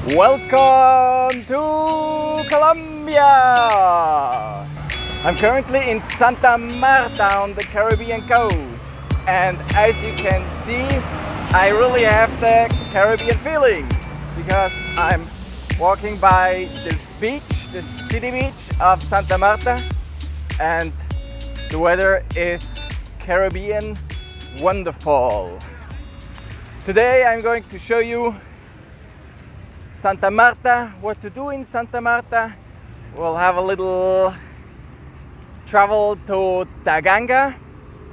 Welcome to Colombia! I'm currently in Santa Marta on the Caribbean coast, and as you can see, I really have the Caribbean feeling because I'm walking by the beach, the city beach of Santa Marta, and the weather is Caribbean wonderful. Today I'm going to show you Santa Marta, what to do in Santa Marta. We'll have a little travel to Taganga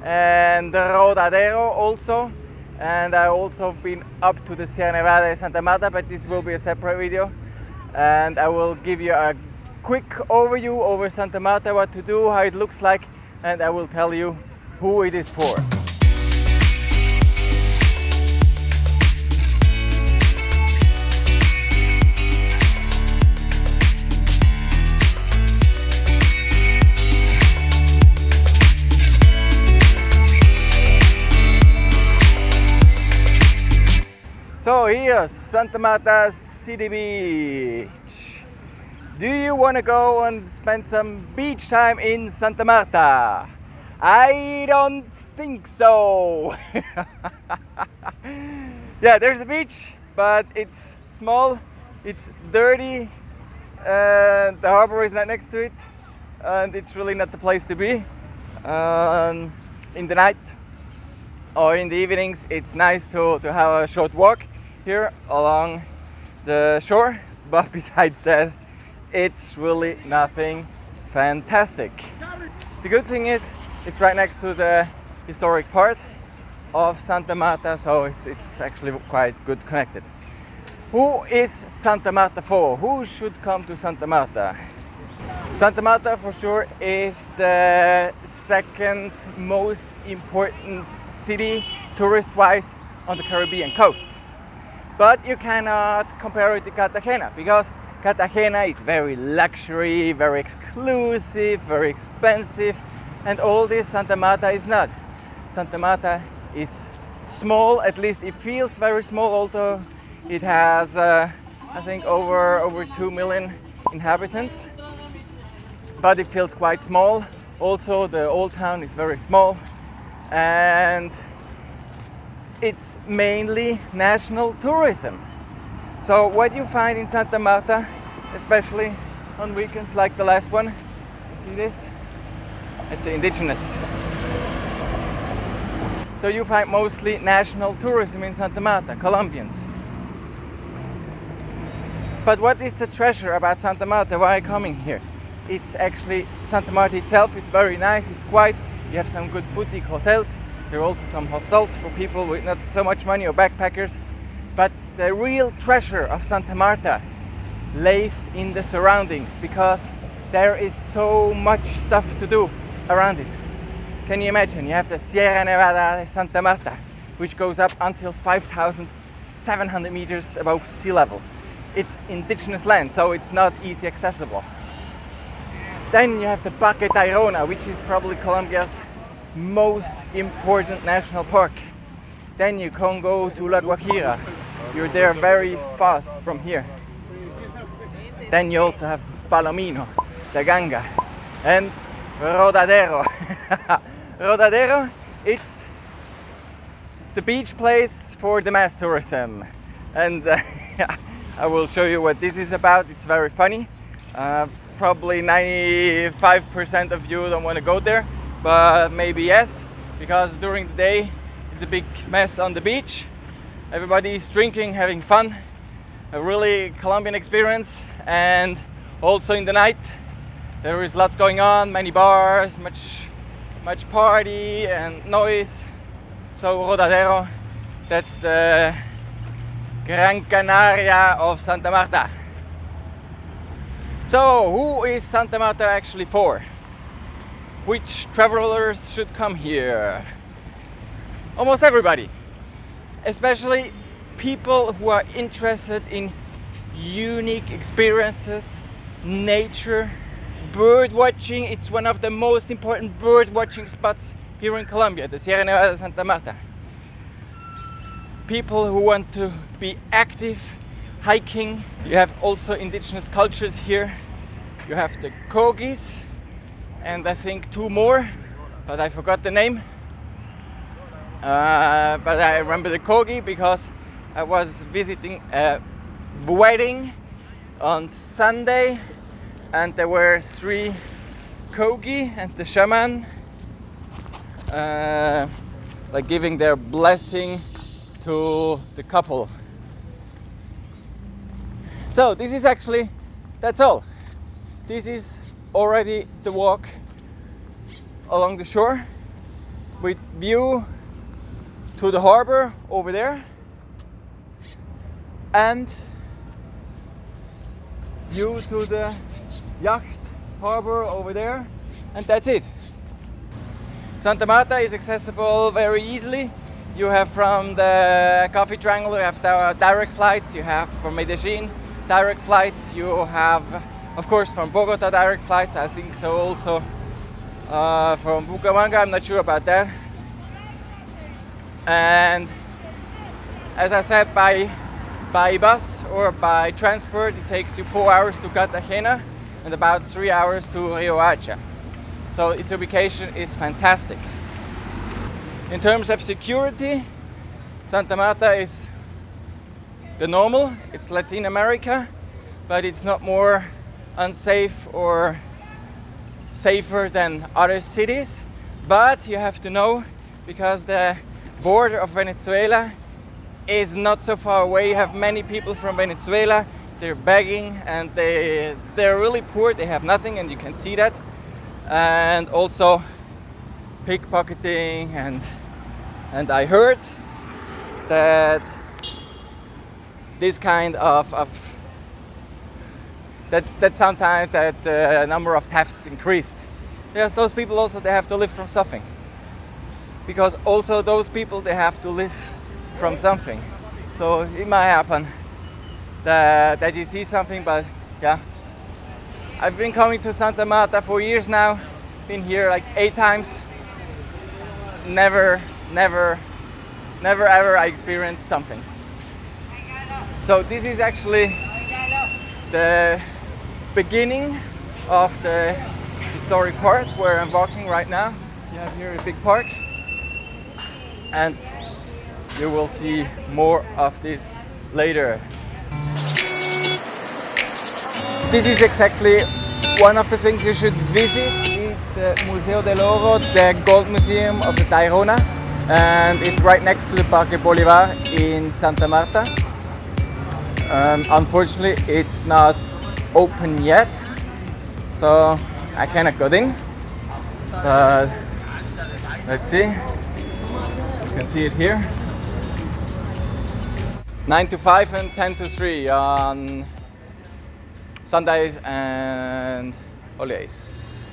and Rodadero also, and I also been up to the Sierra Nevada de Santa Marta, but this will be a separate video, and I will give you a quick overview over Santa Marta, what to do, how it looks like, and I will tell you who it is for. So here's Santa Marta City Beach. Do you want to go and spend some beach time in Santa Marta? I don't think so. Yeah, there's a beach, but it's small, it's dirty, and the harbor is not next to it, and it's really not the place to be. In the night or in the evenings, it's nice to have a short walk here along the shore, but besides that, it's really nothing fantastic. The good thing is it's right next to the historic part of Santa Marta, so it's actually quite good connected. Who is Santa Marta for? Who should come to Santa Marta? Santa Marta for sure is the second most important city tourist-wise on the Caribbean coast. But you cannot compare it to Cartagena because Cartagena is very luxury, very exclusive, very expensive, and all this Santa Marta is not. Santa Marta is small, at least it feels very small, although it has I think over 2 million inhabitants, but it feels quite small. Also the old town is very small, and it's mainly national tourism. So what you find in Santa Marta, especially on weekends like the last one, see this? It's indigenous. So you find mostly national tourism in Santa Marta, Colombians. But what is the treasure about Santa Marta? Why are you coming here? It's actually, Santa Marta itself is very nice, it's quiet, you have some good boutique hotels. There are also some hostels for people with not so much money or backpackers. But the real treasure of Santa Marta lays in the surroundings because there is so much stuff to do around it. Can you imagine? You have the Sierra Nevada de Santa Marta, which goes up until 5,700 meters above sea level. It's indigenous land, so it's not easy accessible. Then you have the Parque Tayrona, which is probably Colombia's most important national park. Then you can go to La Guajira. You're there very fast from here. Then you also have Palomino, Taganga, and Rodadero. Rodadero, it's the beach place for the mass tourism. And I will show you what this is about. It's very funny. Probably 95% of you don't want to go there, but maybe yes, because during the day it's a big mess on the beach. Everybody is drinking, having fun, a really Colombian experience. And also in the night there is lots going on, many bars, much party and noise. So Rodadero, that's the Gran Canaria of Santa Marta. So who is Santa Marta actually for? Which travelers should come here? Almost everybody, especially people who are interested in unique experiences, nature, bird watching. It's one of the most important bird watching spots here in Colombia, the Sierra Nevada de Santa Marta. People who want to be active, hiking. You have also indigenous cultures here. You have the Kogis and I think two more, but I forgot the name. But I remember the Kogi because I was visiting a wedding on Sunday and there were 3 Kogi and the shaman like giving their blessing to the couple. So this is actually, that's all. This is already the walk along the shore with view to the harbor over there and view to the yacht harbor over there, and that's it. Santa Marta is accessible very easily. You have from the Coffee Triangle, you have direct flights, you have from Medellin direct flights, you have of course from Bogota direct flights, I think so also from Bucaramanga, I'm not sure about that. And as I said, by bus or by transport it takes you 4 hours to Cartagena and about 3 hours to Rio Hacha. So its ubication is fantastic. In terms of security, Santa Marta is the normal. It's Latin America, but it's not more unsafe or safer than other cities. But you have to know, because the border of Venezuela is not so far away. You have many people from Venezuela. They're begging and they're really poor. They have nothing, and you can see that. And also pickpocketing, and I heard that this kind of that sometimes that the number of thefts increased. Yes, those people also, they have to live from something, because also those people, they have to live from something. So it might happen that you see something, but yeah. I've been coming to Santa Marta for years now, been here like 8 times. Never ever I experienced something. So this is actually the beginning of the historic part where I'm walking right now. You have here a big park, and you will see more of this later. This is exactly one of the things you should visit. It's the Museo del Oro, the Gold Museum of the Tayrona, and it's right next to the Parque Bolivar in Santa Marta. Unfortunately, it's not open yet, so I cannot go in. But let's see. You can see it here. 9 to 5 and 10 to 3 on Sundays and holidays.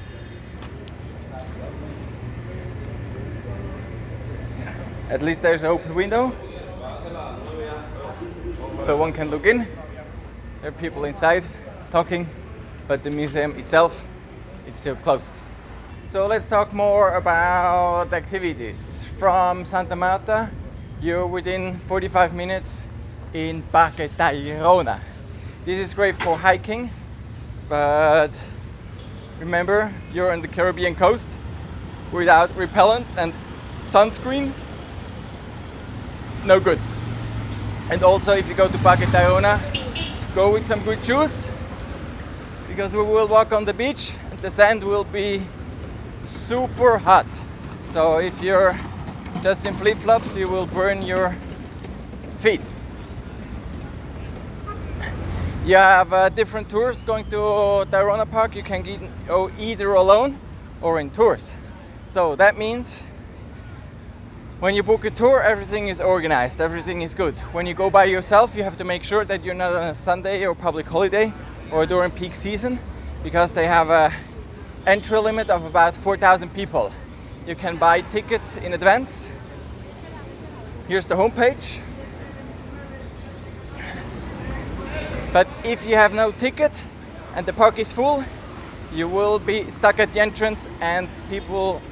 At least there's an open window, so one can look in. There are people inside talking, but the museum itself, it's still closed. So let's talk more about activities. From Santa Marta, you're within 45 minutes in Parque Tayrona. This is great for hiking, but remember, you're on the Caribbean coast without repellent and sunscreen, no good. And also, if you go to Parque Tayrona, go with some good shoes, because we will walk on the beach and the sand will be super hot. So if you're just in flip-flops, you will burn your feet. You have different tours going to Tayrona Park. You can go either alone or in tours. So that means when you book a tour, everything is organized, everything is good. When you go by yourself, you have to make sure that you're not on a Sunday or public holiday or during peak season, because they have a entry limit of about 4,000 people. You can buy tickets in advance. Here's the homepage. But if you have no ticket and the park is full, you will be stuck at the entrance and people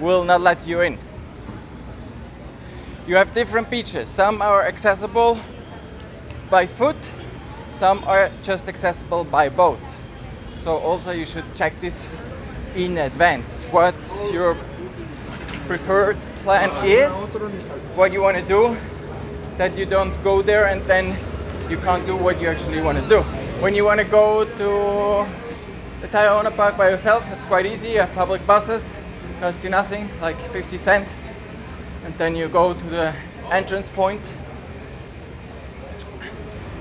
will not let you in. You have different beaches. Some are accessible by foot Some are just accessible by boat. So also you should check this in advance. What your preferred plan is, what you want to do, that you don't go there and then you can't do what you actually want to do. When you want to go to the Tayrona Park by yourself, it's quite easy. You have public buses, costs you nothing, like 50 cents. And then you go to the entrance point.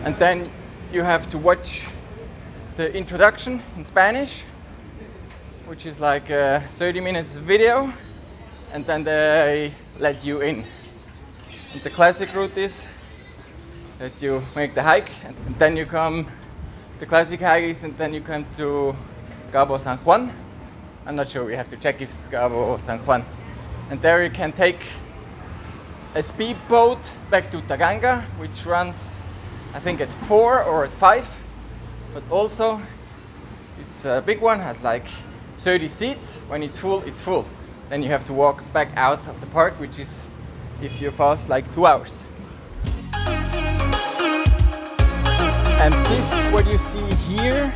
And then you have to watch the introduction in Spanish, which is like a 30 minutes video, and then they let you in. And the classic route is that you make the hike, and then you come, the classic hike is, and then you come to Cabo San Juan. I'm not sure, we have to check if it's Cabo San Juan. And there you can take a speedboat back to Taganga, which runs, I think, at 4 or at 5. But also, it's a big one, has like 30 seats. When it's full, it's full. Then you have to walk back out of the park, which is, if you're fast, like 2 hours. And this, what you see here,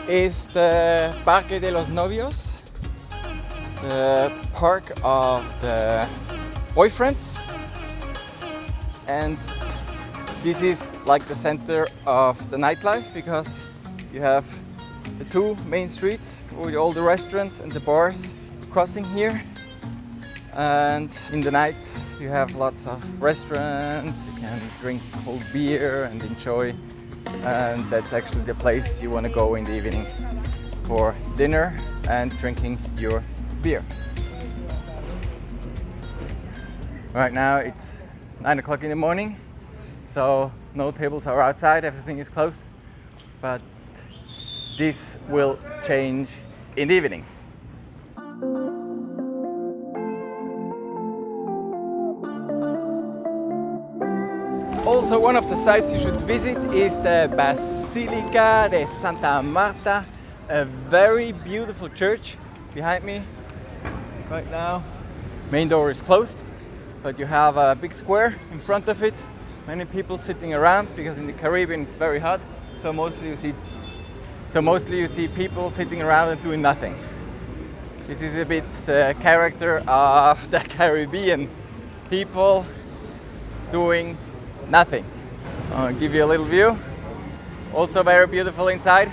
is the Parque de los Novios, the park of the boyfriends. And this is like the center of the nightlife, because you have the 2 main streets with all the restaurants and the bars crossing here. And in the night you have lots of restaurants, you can drink cold beer and enjoy. And that's actually the place you want to go in the evening for dinner and drinking your beer. Right now it's 9 o'clock in the morning, so no tables are outside, everything is closed. But this will change in the evening. Also, one of the sites you should visit is the Basilica de Santa Marta, a very beautiful church behind me right now. Main door is closed, but you have a big square in front of it. Many people sitting around, because in the Caribbean it's very hot. So mostly you see people sitting around and doing nothing. This is a bit the character of the Caribbean, people doing nothing. I'll give you a little view. Also very beautiful inside.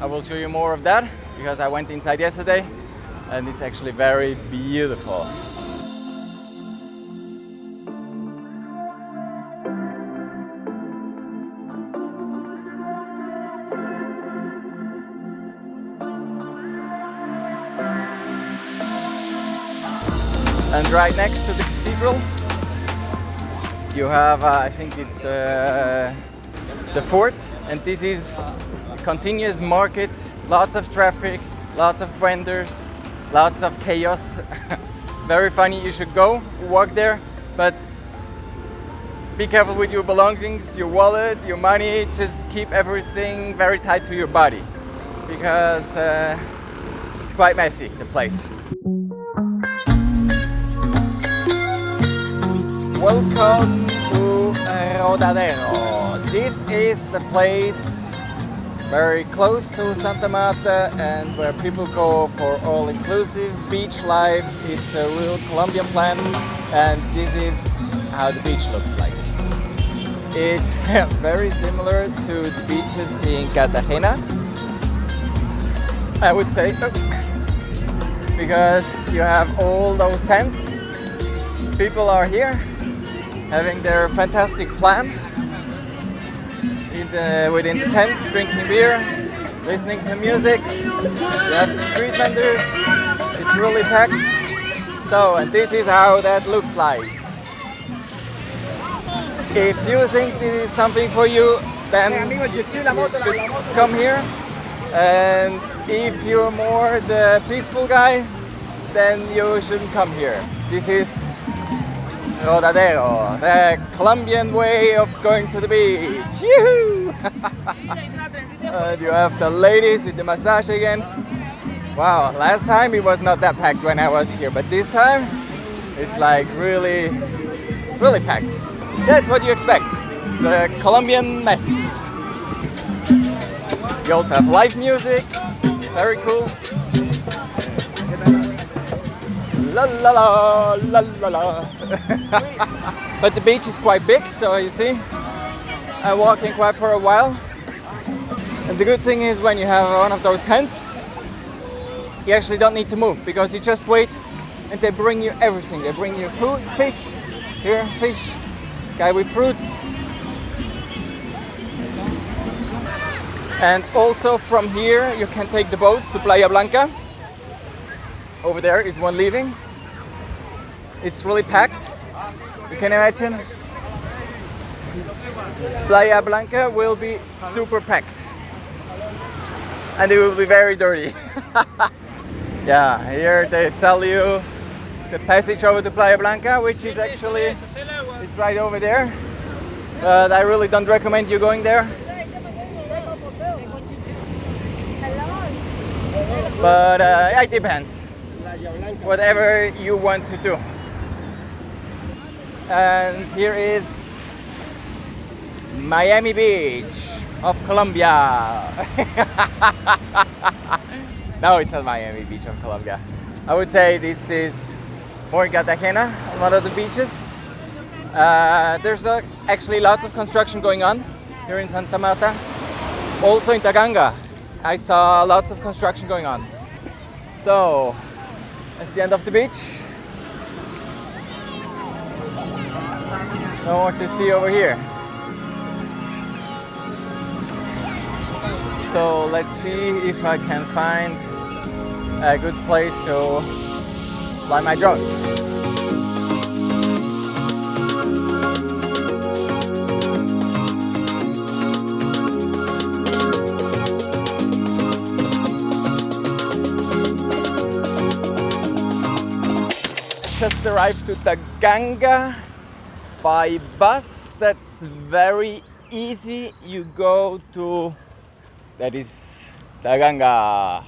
I will show you more of that because I went inside yesterday and it's actually very beautiful. And right next to the cathedral you have, I think it's the fort, and this is a continuous market, lots of traffic, lots of vendors, lots of chaos. Very funny, you should go walk there, but be careful with your belongings, your wallet, your money, just keep everything very tight to your body, because it's quite messy, the place. Welcome to Rodadero. This is the place very close to Santa Marta and where people go for all-inclusive beach life. It's a real Colombian plan, and this is how the beach looks like. It's very similar to the beaches in Cartagena, I would say, because you have all those tents. People are here having their fantastic plan within the tents, drinking beer, listening to music. You have street vendors, it's really packed. So, and this is how that looks like. If you think this is something for you, then you should come here. And if you're more the peaceful guy, then you shouldn't come here. This is Rodadero, the Colombian way of going to the beach. Yoo-hoo! And you have the ladies with the massage again. Wow, last time it was not that packed when I was here, but this time it's like really, really packed. That's what you expect, the Colombian mess. You also have live music, very cool. La la la la la la. But the beach is quite big, so you see, I'm walking quite for a while. And the good thing is when you have one of those tents, you actually don't need to move because you just wait and they bring you everything. They bring you food, fish, here, fish, guy with fruits. And also from here you can take the boats to Playa Blanca. Over there is one leaving. It's really packed. You can imagine Playa Blanca will be super packed. And it will be very dirty. Yeah, here they sell you the passage over to Playa Blanca, which is actually, it's right over there. But I really don't recommend you going there. But it depends. Whatever you want to do. And here is Miami Beach of Colombia. No, it's not Miami Beach of Colombia. I would say this is more in Cartagena, one of the beaches. There's actually lots of construction going on here in Santa Marta. Also in Taganga, I saw lots of construction going on. So, that's the end of the beach. Now what to see over here. So let's see if I can find a good place to fly my drone. Just arrived to Taganga by bus. That's very easy. You go to, that is Taganga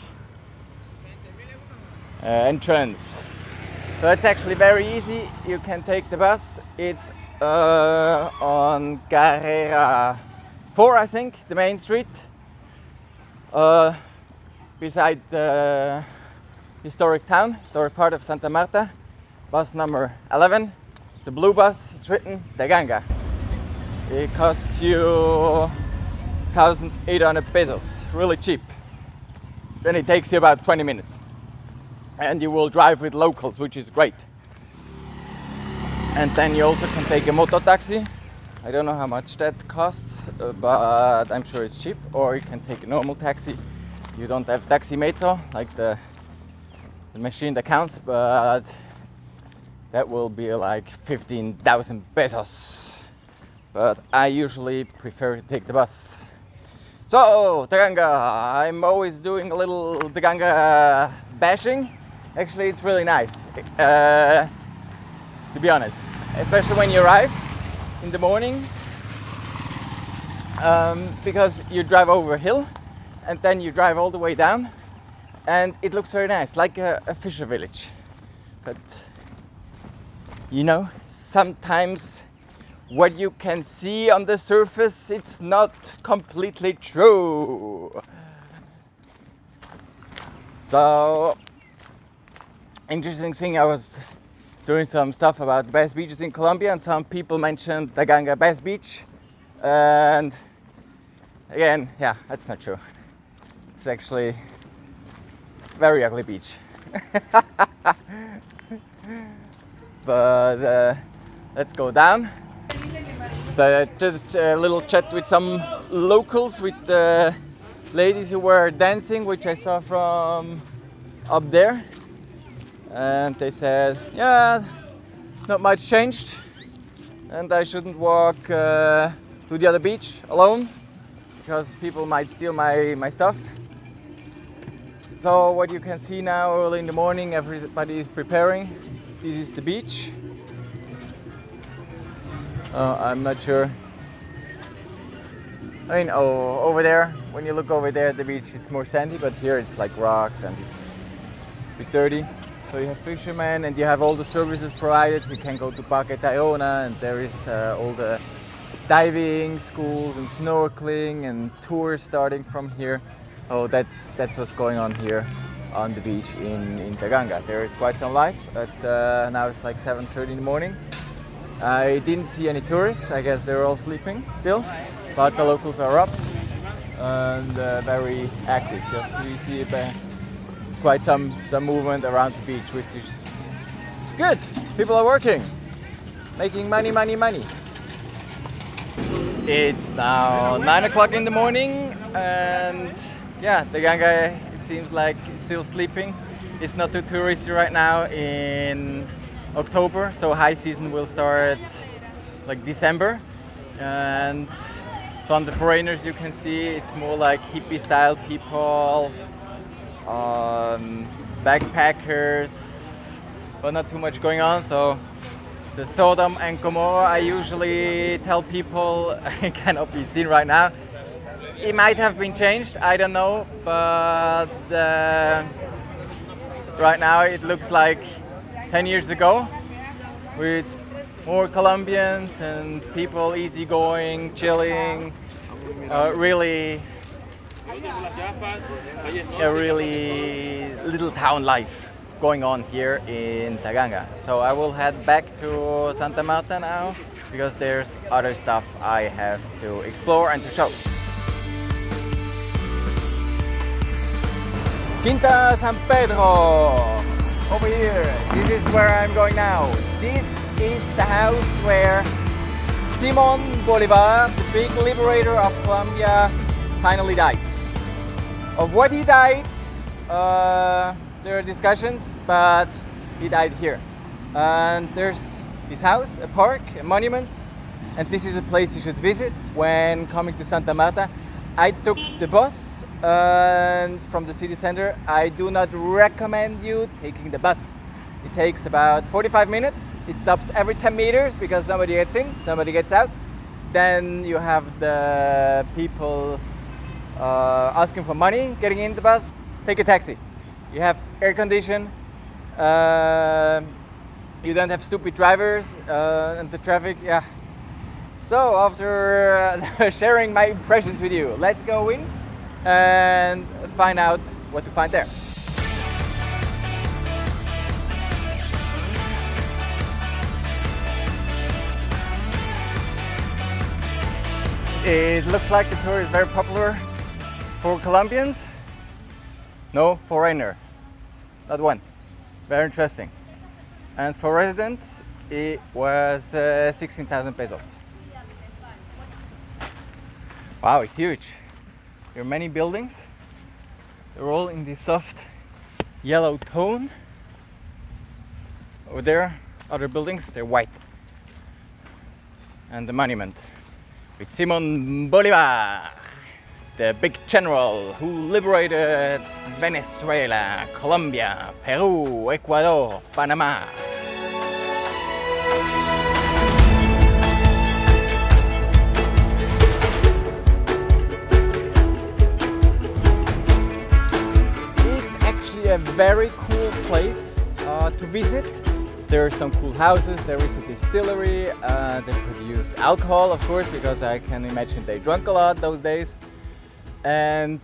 entrance. So it's actually very easy. You can take the bus. It's on Carrera 4, I think, the main street, beside the historic part of Santa Marta. Bus number 11. It's a blue bus. It's written Taganga. It costs you 1,800 pesos. Really cheap. Then it takes you about 20 minutes. And you will drive with locals, which is great. And then you also can take a moto taxi. I don't know how much that costs, but I'm sure it's cheap. Or you can take a normal taxi. You don't have taximetro, like the machine that counts, but that will be like 15,000 pesos. But I usually prefer to take the bus. So, Taganga, I'm always doing a little Taganga bashing. Actually, it's really nice, to be honest. Especially when you arrive in the morning, because you drive over a hill and then you drive all the way down and it looks very nice, like a fisher village. But you know, sometimes what you can see on the surface, it's not completely true. So, interesting thing, I was doing some stuff about the best beaches in Colombia and some people mentioned Taganga best beach. And again, yeah, that's not true. It's actually a very ugly beach. But let's go down. So just a little chat with some locals, with ladies who were dancing, which I saw from up there. And they said, yeah, not much changed. And I shouldn't walk to the other beach alone, because people might steal my stuff. So what you can see now, early in the morning, everybody is preparing. This is the beach. I'm not sure. I mean, over there, when you look over there at the beach, it's more sandy, but here it's like rocks and it's a bit dirty. So you have fishermen and you have all the services provided. You can go to Parque Tayrona and there is all the diving schools and snorkeling and tours starting from here. Oh, that's what's going on here on the beach in Taganga. There is quite some life, but now it's like 7:30 in the morning. I didn't see any tourists. I guess they're all sleeping still, but the locals are up and very active. Just you see quite some movement around the beach, which is good. People are working, making money. It's now 9 o'clock in the morning, and yeah, Taganga, it seems like it's still sleeping. It's not too touristy right now in October, so high season will start like December. And from the foreigners you can see it's more like hippie style people, backpackers, but not too much going on. So the Sodom and Gomorrah I usually tell people cannot be seen right now. It might have been changed, I don't know, but right now it looks like 10 years ago, with more Colombians and people easygoing, chilling, really little town life going on here in Taganga. So I will head back to Santa Marta now, because there's other stuff I have to explore and to show. Quinta San Pedro, over here. This is where I'm going now. This is the house where Simon Bolivar, the big liberator of Colombia, finally died. Of what he died, there are discussions, but he died here. And there's his house, a park, a monument, and this is a place you should visit when coming to Santa Marta. I took the bus from the city center. I do not recommend you taking the bus. It takes about 45 minutes. It stops every 10 meters because somebody gets in, somebody gets out. Then you have the people asking for money getting in the bus. Take a taxi. You have air condition. You don't have stupid drivers and the traffic. Yeah. So after sharing my impressions with you, let's go in and find out what to find there. It looks like the tour is very popular for Colombians. No foreigner, not one. Very interesting. And for residents, it was 16,000 pesos. Wow, it's huge. There are many buildings. They're all in this soft yellow tone. Over there, other buildings, they're white. And the monument with Simon Bolivar, the big general who liberated Venezuela, Colombia, Peru, Ecuador, Panama. It's actually a very cool place to visit. There are some cool houses, there is a distillery, they produced alcohol, of course, because I can imagine they drank a lot those days. And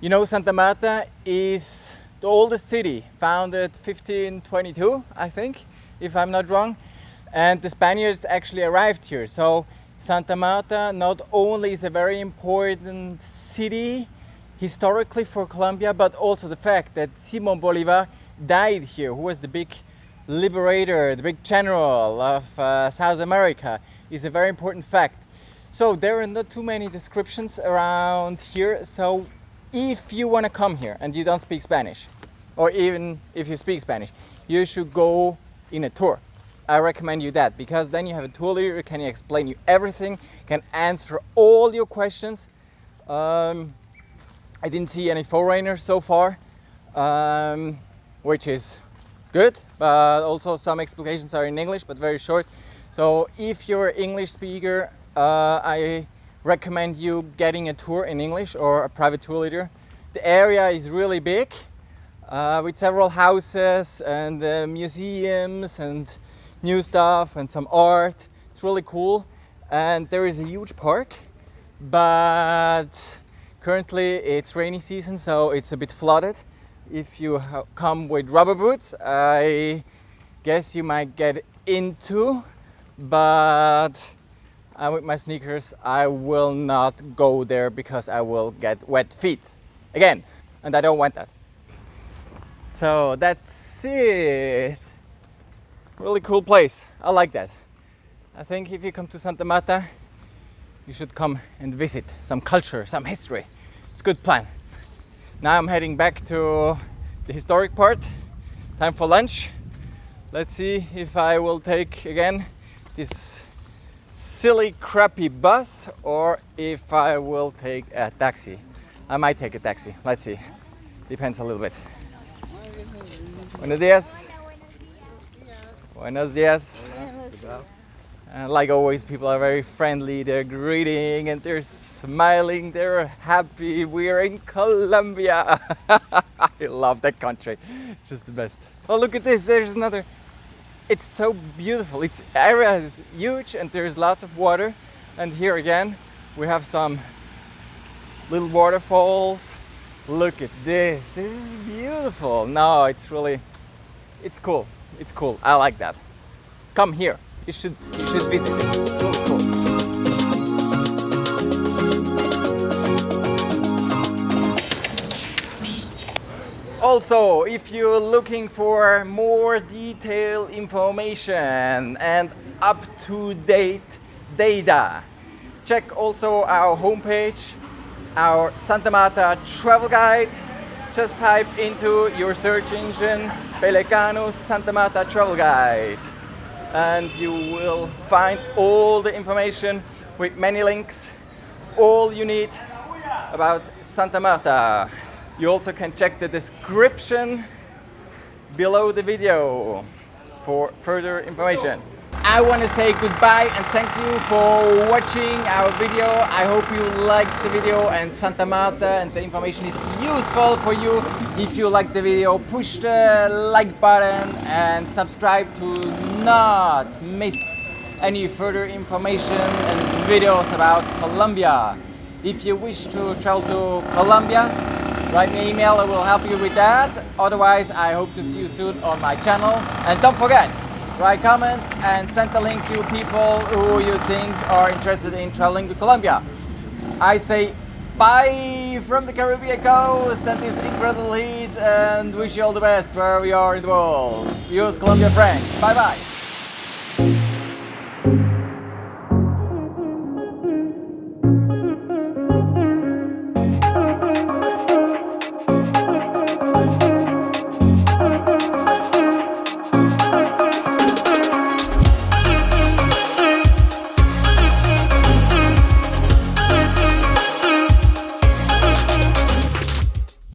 you know, Santa Marta is the oldest city, founded 1522, I think, if I'm not wrong. And the Spaniards actually arrived here. So Santa Marta not only is a very important city historically for Colombia, but also the fact that Simon Bolivar died here, who was the big liberator, the big general of South America, is a very important fact. So there are not too many descriptions around here. So if you want to come here and you don't speak Spanish, or even if you speak Spanish, you should go in a tour. I recommend you that, because then you have a tour leader who can explain you everything, can answer all your questions. I didn't see any foreigners so far, which is good, but also some explications are in English, but very short. So if you're an English speaker, I recommend you getting a tour in English or a private tour leader. The area is really big, with several houses and museums and new stuff and some art. It's really cool. and there is a huge park, but currently it's rainy season, so it's a bit flooded. If you come with rubber boots, I guess you might get into, but with my sneakers I will not go there because I will get wet feet again, and I don't want that. So that's it. Really cool place. I like that. I think if you come to Santa Marta, you should come and visit some culture, some history. It's a good plan. Now I'm heading back to the historic part. Time for lunch. Let's see if I will take again this silly crappy bus or if I will take a taxi. I might take a taxi. Let's see. Depends a little bit. Buenos días. Buenos días. And like always, people are very friendly, they're greeting and they're smiling, they're happy. We're in Colombia. I love that country, just the best. Oh, look at this, there's another. It's so beautiful. Its area is huge and there's lots of water. And here again, we have some little waterfalls. Look at this, this is beautiful. No, it's really, it's cool. It's cool, I like that. Come here. You should visit it. It's really cool. Also, if you're looking for more detailed information and up-to-date data, check also our homepage, our Santa Marta travel guide. Just type into your search engine Pelecanos Santa Marta travel guide, and you will find all the information with many links, all you need about Santa Marta. You also can check the description below the video for further information. I want to say goodbye and thank you for watching our video. I hope you liked the video and Santa Marta and the information is useful for you. If you like the video, push the like button and subscribe to not miss any further information and videos about Colombia. If you wish to travel to Colombia, write me an email, I will help you with that. Otherwise, I hope to see you soon on my channel. And don't forget, write comments and send the link to people who you think are interested in traveling to Colombia. I say bye from the Caribbean coast and this incredible heat and wish you all the best wherever you are in the world. Yours, Colombiafrank. Bye bye.